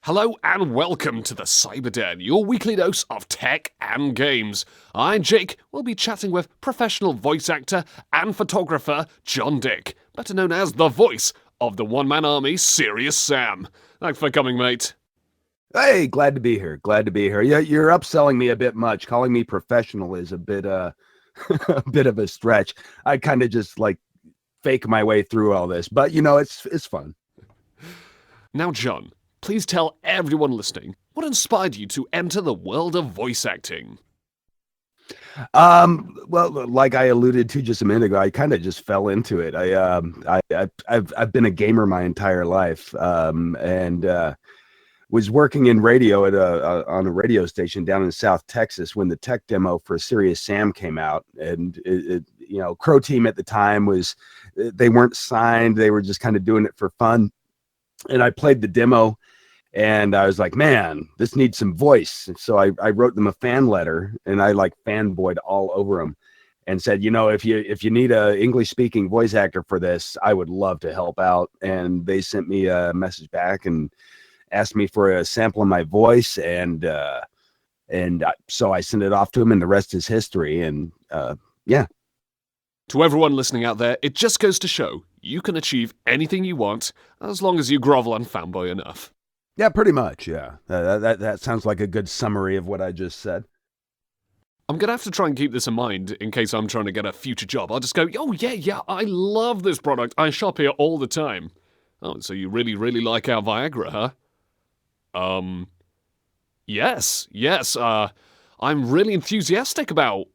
Hello and welcome to the Cyberden, your weekly dose of tech and games. I, Jake, will be chatting with professional voice actor and photographer John Dick, better known as the voice of the one-man army Serious Sam. Thanks for coming, mate. Hey, glad to be here. Glad to be here. Yeah, you're upselling me a bit much. Calling me professional is a bit a bit of a stretch. I kind of just fake my way through all this, but it's fun. Now, John, please tell everyone listening what inspired you to enter the world of voice acting. Well, like I alluded to just a minute ago, I kind of just fell into it. I've been a gamer my entire life, and was working in radio at on a radio station down in South Texas when the tech demo for Serious Sam came out, and Crow Team at the time they weren't signed, they were just kind of doing it for fun, and I played the demo. And I was like, man, this needs some voice. And so I wrote them a fan letter, and I fanboyed all over them and said, if you need a English speaking voice actor for this, I would love to help out. And they sent me a message back and asked me for a sample of my voice. And so I sent it off to them, and the rest is history. And yeah. To everyone listening out there, it just goes to show you can achieve anything you want as long as you grovel and fanboy enough. Yeah, pretty much, yeah. That sounds like a good summary of what I just said. I'm going to have to try and keep this in mind in case I'm trying to get a future job. I'll just go, oh, yeah, I love this product. I shop here all the time. Oh, so you really, really like our Viagra, huh? Yes. I'm really enthusiastic about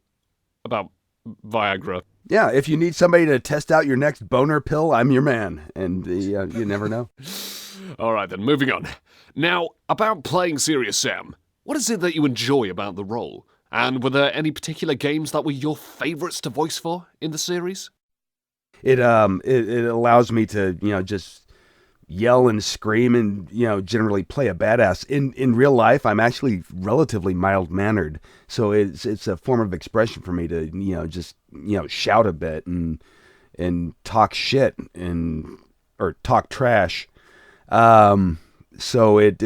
Viagra. Yeah, if you need somebody to test out your next boner pill, I'm your man. And you never know. All right, then, moving on. Now, about playing Serious Sam, what is it that you enjoy about the role? And were there any particular games that were your favorites to voice for in the series? It allows me to, just yell and scream and, generally play a badass. In real life, I'm actually relatively mild-mannered. So it's a form of expression for me to, just, shout a bit and talk shit or talk trash. So it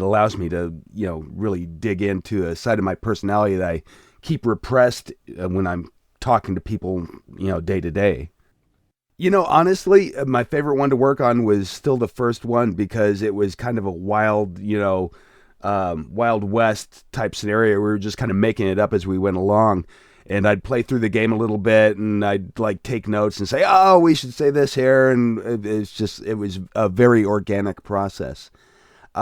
allows me to, really dig into a side of my personality that I keep repressed when I'm talking to people, day to day. Honestly, my favorite one to work on was still the first one because it was kind of a wild, Wild West type scenario. We were just kind of making it up as we went along. And I'd play through the game a little bit, and I'd take notes and say, "Oh, we should say this here." And it was a very organic process. We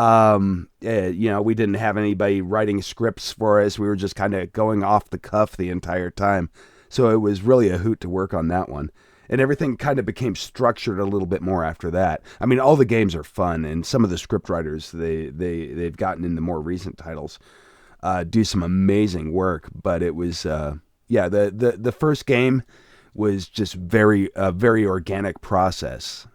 didn't have anybody writing scripts for us. We were just kind of going off the cuff the entire time. So it was really a hoot to work on that one. And everything kind of became structured a little bit more after that. I mean, all the games are fun, and some of the script writers they've gotten in the more recent titles do some amazing work. But it was. The first game was just very organic process.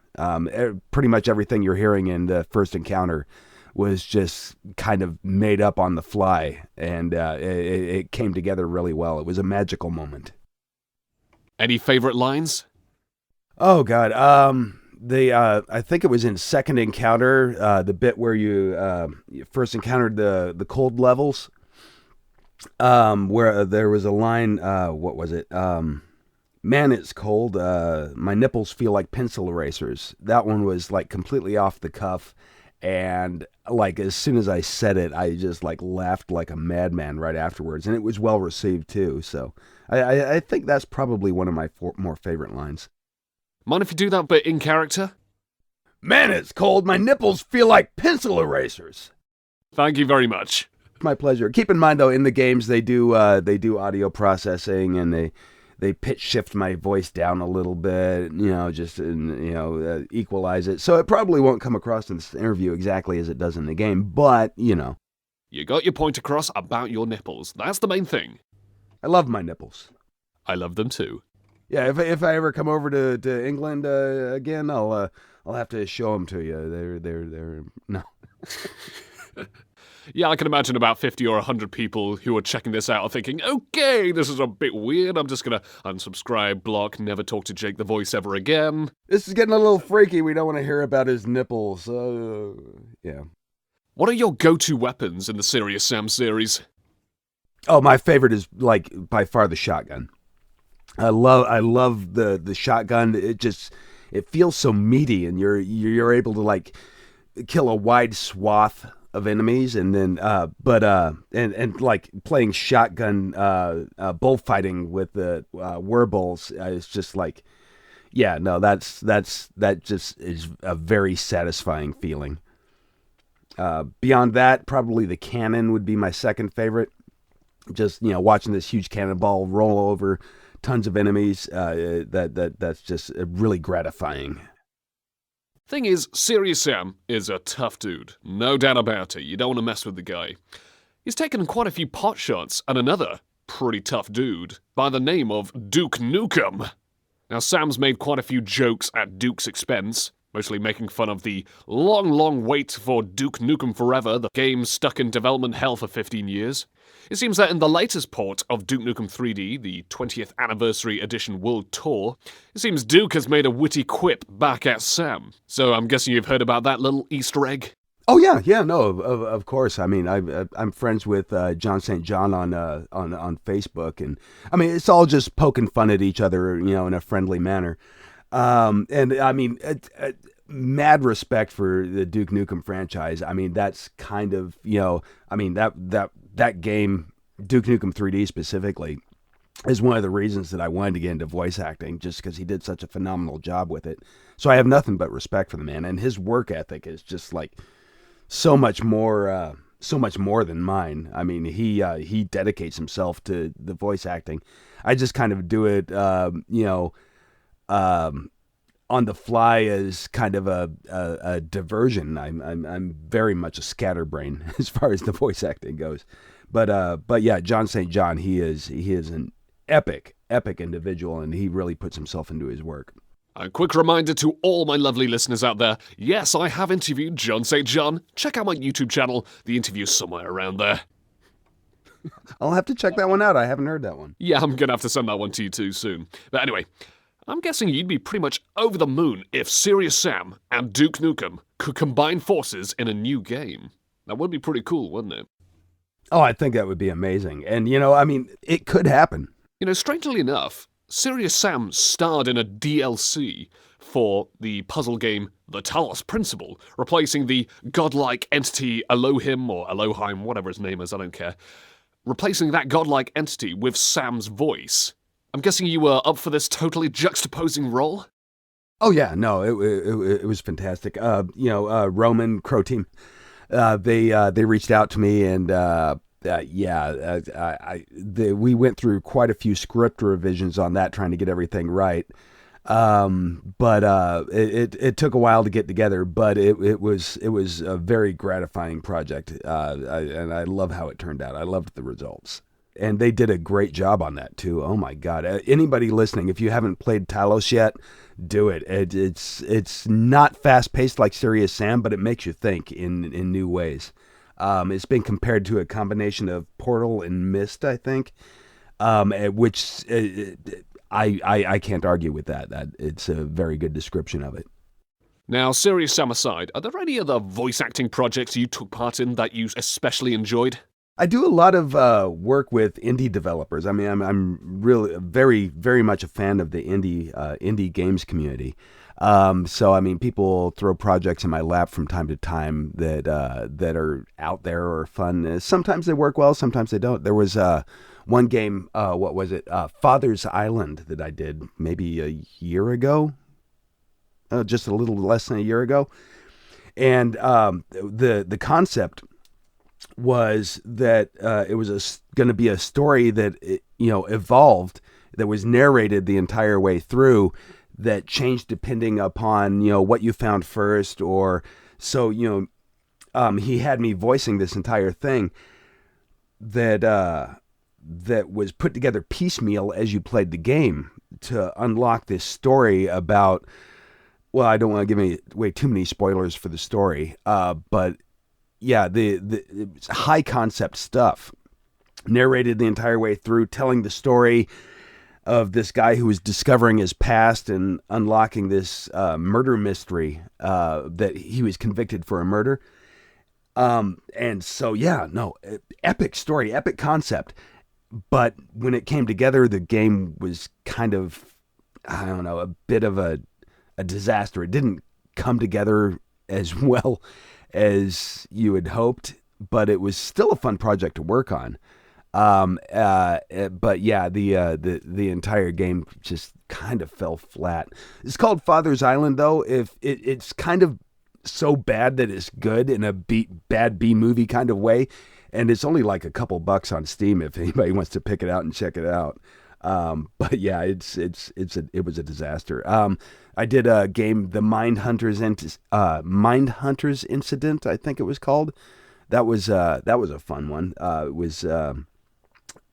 Pretty much everything you're hearing in the first encounter was just kind of made up on the fly, and it came together really well. It was a magical moment. Any favorite lines? Oh God, I think it was in second encounter, the bit where you first encountered the cold levels. Where there was a line, what was it? Man, it's cold. My nipples feel like pencil erasers. That one was completely off the cuff. And as soon as I said it, I just laughed like a madman right afterwards. And it was well received too. So I think that's probably one of my more favorite lines. Mind if you do that bit in character? Man, it's cold. My nipples feel like pencil erasers. Thank you very much. My pleasure. Keep in mind though, in the games they do audio processing, and they pitch shift my voice down a little bit, equalize it. So it probably won't come across in this interview exactly as it does in the game, but You got your point across about your nipples. That's the main thing. I love my nipples. I love them too. Yeah, if I ever come over to England again, I'll have to show them to you. They're no. Yeah, I can imagine about 50 or 100 people who are checking this out are thinking, okay, this is a bit weird. I'm just going to unsubscribe, block, never talk to Jake the Voice ever again. This is getting a little freaky. We don't want to hear about his nipples. Yeah. What are your go-to weapons in the Serious Sam series? Oh, my favorite is like by far the shotgun. I love the shotgun. It feels so meaty, and you're able to like kill a wide swath of enemies, and then and like playing shotgun bullfighting with the werbulls is just like, yeah, no, that just is a very satisfying feeling. Beyond that, probably the cannon would be my second favorite. Just, watching this huge cannonball roll over tons of enemies, that's just really gratifying. Thing is, Serious Sam is a tough dude. No doubt about it. You don't want to mess with the guy. He's taken quite a few pot shots at another pretty tough dude by the name of Duke Nukem. Now, Sam's made quite a few jokes at Duke's expense, mostly making fun of the long wait for Duke Nukem Forever, the game stuck in development hell for 15 years. It seems that in the latest port of Duke Nukem 3D, the 20th Anniversary Edition World Tour, it seems Duke has made a witty quip back at Sam. So I'm guessing you've heard about that little Easter egg? Oh yeah, no, of course. I mean, I'm friends with John St. John on Facebook, and I mean, it's all just poking fun at each other, in a friendly manner. And I mean, mad respect for the Duke Nukem franchise. I mean, that's kind of, I mean, that game, Duke Nukem 3D specifically, is one of the reasons that I wanted to get into voice acting, just because he did such a phenomenal job with it. So I have nothing but respect for the man, and his work ethic is just like so much more than mine. I mean, he dedicates himself to the voice acting. I just kind of do it, on the fly as kind of a diversion. I'm very much a scatterbrain as far as the voice acting goes. But yeah, John St. John, he is an epic individual, and he really puts himself into his work. A quick reminder to all my lovely listeners out there, yes, I have interviewed John St. John. Check out my YouTube channel. The interview's somewhere around there. I'll have to check that one out. I haven't heard that one. Yeah, I'm going to have to send that one to you too soon. But anyway, I'm guessing you'd be pretty much over the moon if Serious Sam and Duke Nukem could combine forces in a new game. That would be pretty cool, wouldn't it? Oh, I think that would be amazing. And, I mean, it could happen. Strangely enough, Serious Sam starred in a DLC for the puzzle game The Talos Principle, replacing the godlike entity Elohim or Elohim, whatever his name is, I don't care, replacing that godlike entity with Sam's voice. I'm guessing you were up for this totally juxtaposing role? Oh yeah, no, it was fantastic. Roman Crow Team, they reached out to me, and we went through quite a few script revisions on that, trying to get everything right. But it took a while to get together, but it was a very gratifying project, and I love how it turned out. I loved the results. And they did a great job on that too. Oh my God! Anybody listening, if you haven't played Talos yet, do it. It's not fast paced like Serious Sam, but it makes you think in new ways. It's been compared to a combination of Portal and Myst, I think, which I can't argue with that. That it's a very good description of it. Now, Serious Sam aside, are there any other voice acting projects you took part in that you especially enjoyed? I do a lot of work with indie developers. I mean, I'm really very, very much a fan of the indie games community. So I mean, people throw projects in my lap from time to time that are out there or fun. Sometimes they work well, sometimes they don't. There was one game, what was it? Father's Island, that I did maybe a year ago, just a little less than a year ago, and the concept was that it was going to be a story that evolved, that was narrated the entire way through, that changed depending upon what you found first, or so he had me voicing this entire thing that was put together piecemeal as you played the game to unlock this story about, well, I don't want to give away too many spoilers for the story, but yeah, the high concept stuff, narrated the entire way through, telling the story of this guy who was discovering his past and unlocking this murder mystery, that he was convicted for a murder. And so, yeah, no, epic story, epic concept. But when it came together, the game was kind of, I don't know, a bit of a disaster. It didn't come together as well as you had hoped, but it was still a fun project to work on. But yeah, the entire game just kind of fell flat. It's called Father's Island, though. If it's kind of so bad that it's good in a bad B movie kind of way, and it's only like a couple bucks on Steam if anybody wants to pick it out and check it out. But yeah, it was a disaster. I did a game, the Mindhunters Incident, I think it was called. That was a fun one. It was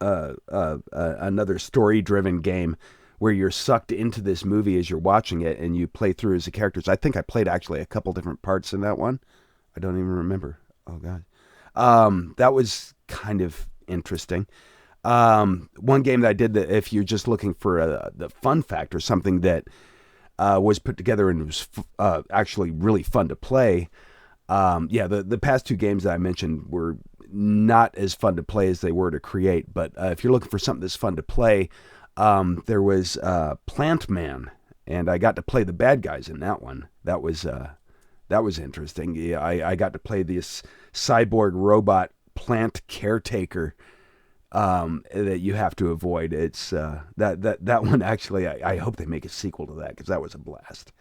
another story-driven game where you're sucked into this movie as you're watching it, and you play through as the characters. I think I played actually a couple different parts in that one. I don't even remember. Oh god, that was kind of interesting. One game that I did that, if you're just looking for the fun factor, something that was put together and was actually really fun to play. The past two games that I mentioned were not as fun to play as they were to create. But if you're looking for something that's fun to play, there was Plant Man, and I got to play the bad guys in that one. That was interesting. Yeah, I got to play this cyborg robot plant caretaker that you have to avoid. It's that one actually. I hope they make a sequel to that because that was a blast.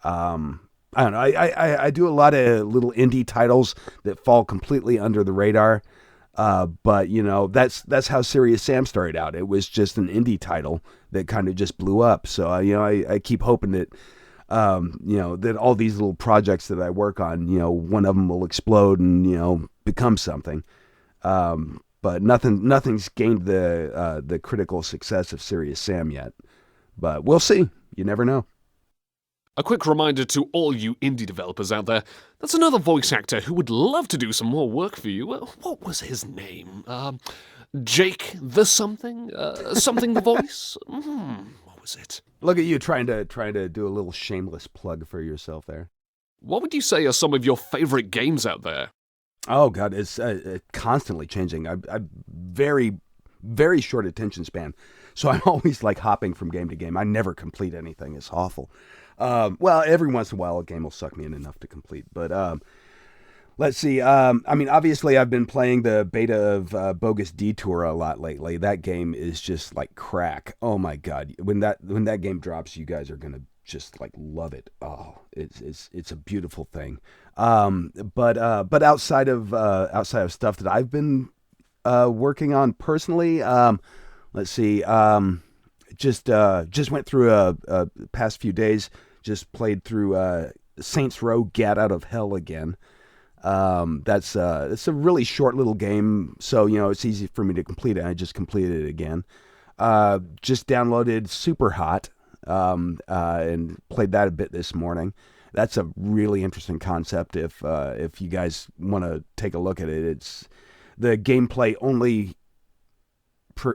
I don't know. I do a lot of little indie titles that fall completely under the radar. But you know, that's how Serious Sam started out. It was just an indie title that kind of just blew up. So I keep hoping that that all these little projects that I work on, one of them will explode and become something. But nothing's gained the critical success of Serious Sam yet. But we'll see. You never know. A quick reminder to all you indie developers out there, that's another voice actor who would love to do some more work for you. What was his name? Jake the something? Something the voice? What was it? Look at you trying to do a little shameless plug for yourself there. What would you say are some of your favorite games out there? Oh God, it's constantly changing. I'm very, very short attention span, so I'm always like hopping from game to game. I never complete anything. It's awful. Well, every once in a while, a game will suck me in enough to complete. But let's see. Obviously, I've been playing the beta of Bogus Detour a lot lately. That game is just like crack. Oh my God! When that game drops, you guys are gonna just like love it. Oh, it's a beautiful thing. But outside of stuff that I've been working on personally, let's see. Just went through a past few days. Just played through Saints Row: Get Out of Hell again. It's a really short little game, so it's easy for me to complete it. I just completed it again. Just downloaded Super Hot and played that a bit this morning. That's a really interesting concept. If you guys want to take a look at it, it's the gameplay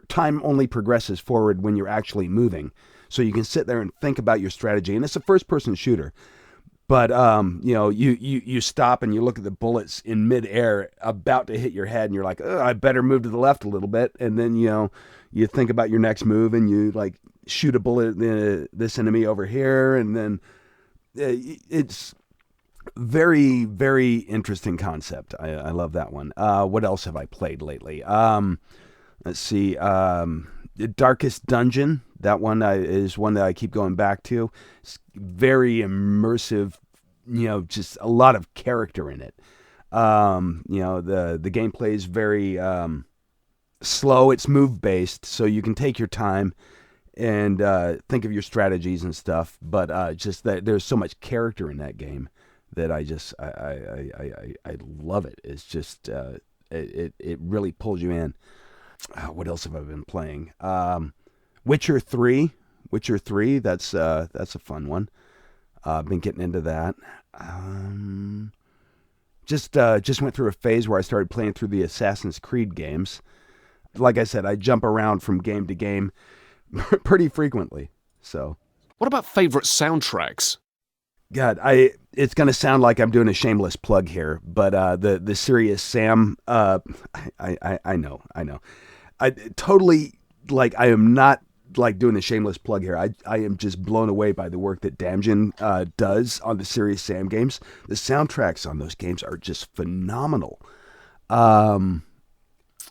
time only progresses forward when you're actually moving. So you can sit there and think about your strategy, and it's a first-person shooter. But you stop and you look at the bullets in midair about to hit your head, and you're like, oh, I better move to the left a little bit. And then you think about your next move, and you like shoot a bullet at this enemy over here, and then it's very, very interesting concept. I love that one. What else have I played lately? Let's see. Darkest Dungeon. That one is one that I keep going back to. It's very immersive. Just a lot of character in it. The gameplay is very slow. It's move based, so you can take your time and think of your strategies and stuff. But just that there's so much character in that game that I love it. It's just it really pulls you in. What else have I been playing? Witcher 3. That's a fun one. I've been getting into that. Just went through a phase where I started playing through the Assassin's Creed games. Like I said, I jump around from game to game pretty frequently. So, what about favorite soundtracks? God, it's gonna sound like I'm doing a shameless plug here, but the Serious Sam, I know, I totally like I am not like doing a shameless plug here. I am just blown away by the work that Damgen does on the Serious Sam games. The soundtracks on those games are just phenomenal. Of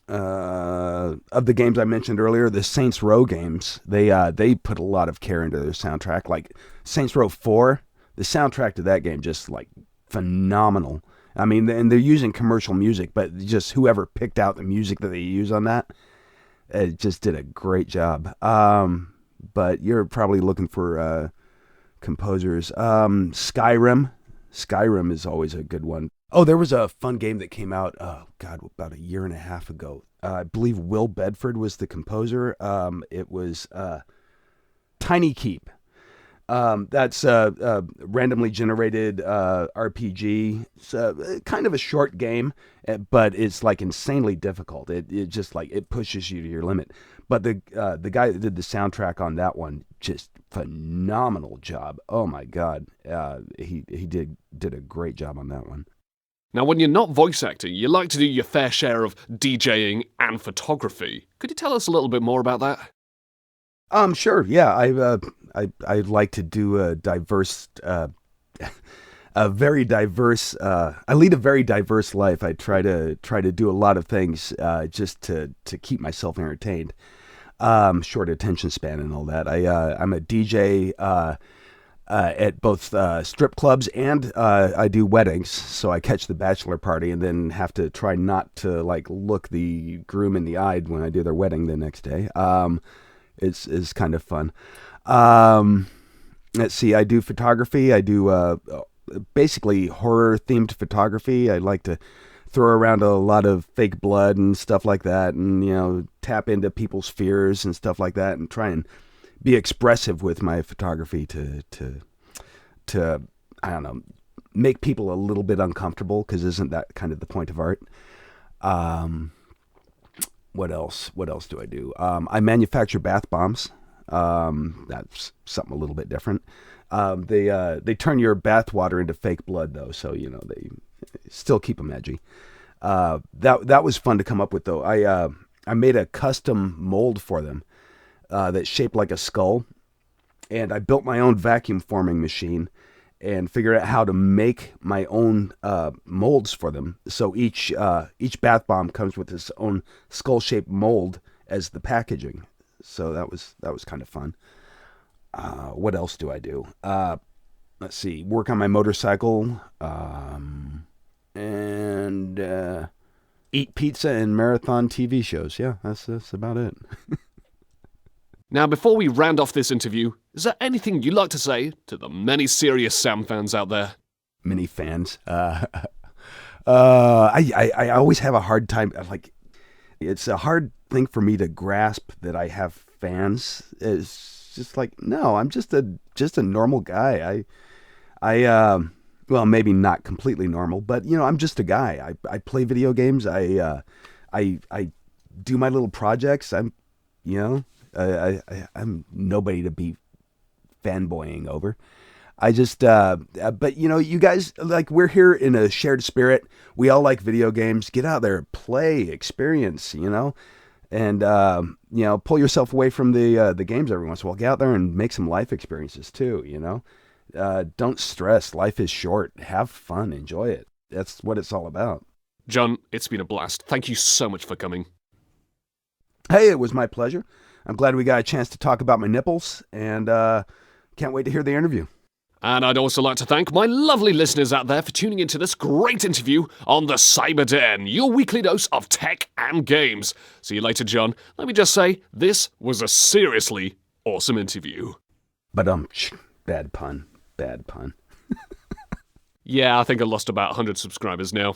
the games I mentioned earlier, the Saints Row games, they put a lot of care into their soundtrack. Like Saints Row 4, the soundtrack to that game just like phenomenal. I mean, and they're using commercial music, but just whoever picked out the music that they use on that, it just did a great job. But you're probably looking for composers. Skyrim is always a good one. Oh, there was a fun game that came out, oh God, about a year and a half ago. I believe Will Bedford was the composer. It was Tiny Keep. That's a randomly generated RPG. It's kind of a short game, but it's like insanely difficult. It just like it pushes you to your limit. But the guy that did the soundtrack on that one, just phenomenal job. Oh my God, he did a great job on that one. Now, when you're not voice acting, you like to do your fair share of DJing and photography. Could you tell us a little bit more about that? Sure. Yeah, I like to do a diverse, a very diverse. I lead a very diverse life. I try to do a lot of things just to keep myself entertained. Short attention span and all that. I'm a DJ at both strip clubs and I do weddings. So I catch the bachelor party and then have to try not to like look the groom in the eye when I do their wedding the next day. It's kind of fun. Let's see. I do photography. I do basically horror themed photography. I like to throw around a lot of fake blood and stuff like that, and tap into people's fears and stuff like that, and try and be expressive with my photography to I don't know, make people a little bit uncomfortable, because isn't that kind of the point of art? What else do I do? I manufacture bath bombs. That's something a little bit different. They turn your bath water into fake blood though, so they still keep them edgy. That was fun to come up with though. I made a custom mold for them that's shaped like a skull, and I built my own vacuum forming machine and figured out how to make my own molds for them. So each bath bomb comes with its own skull-shaped mold as the packaging. So that was kind of fun. What else do I do? Let's see. Work on my motorcycle, and eat pizza and marathon TV shows. Yeah, that's about it. Now, before we round off this interview, is there anything you'd like to say to the many Serious Sam fans out there? Many fans. I always have a hard time. Like, it's a hard thing for me to grasp that I have fans. It's just like, no, I'm just a normal guy. Well, maybe not completely normal, but I'm just a guy. I play video games. I do my little projects. I'm nobody to be fanboying over. I just, but you guys, like, we're here in a shared spirit. We all like video games. Get out there, play, experience, and, pull yourself away from the games every once in a while. Get out there and make some life experiences too, don't stress. Life is short. Have fun. Enjoy it. That's what it's all about. John, it's been a blast. Thank you so much for coming. Hey, it was my pleasure. I'm glad we got a chance to talk about my nipples, and can't wait to hear the interview. And I'd also like to thank my lovely listeners out there for tuning into this great interview on the Cyber Den, your weekly dose of tech and games. See you later, John. Let me just say, this was a seriously awesome interview. But bad pun. Bad pun. Yeah, I think I lost about 100 subscribers now.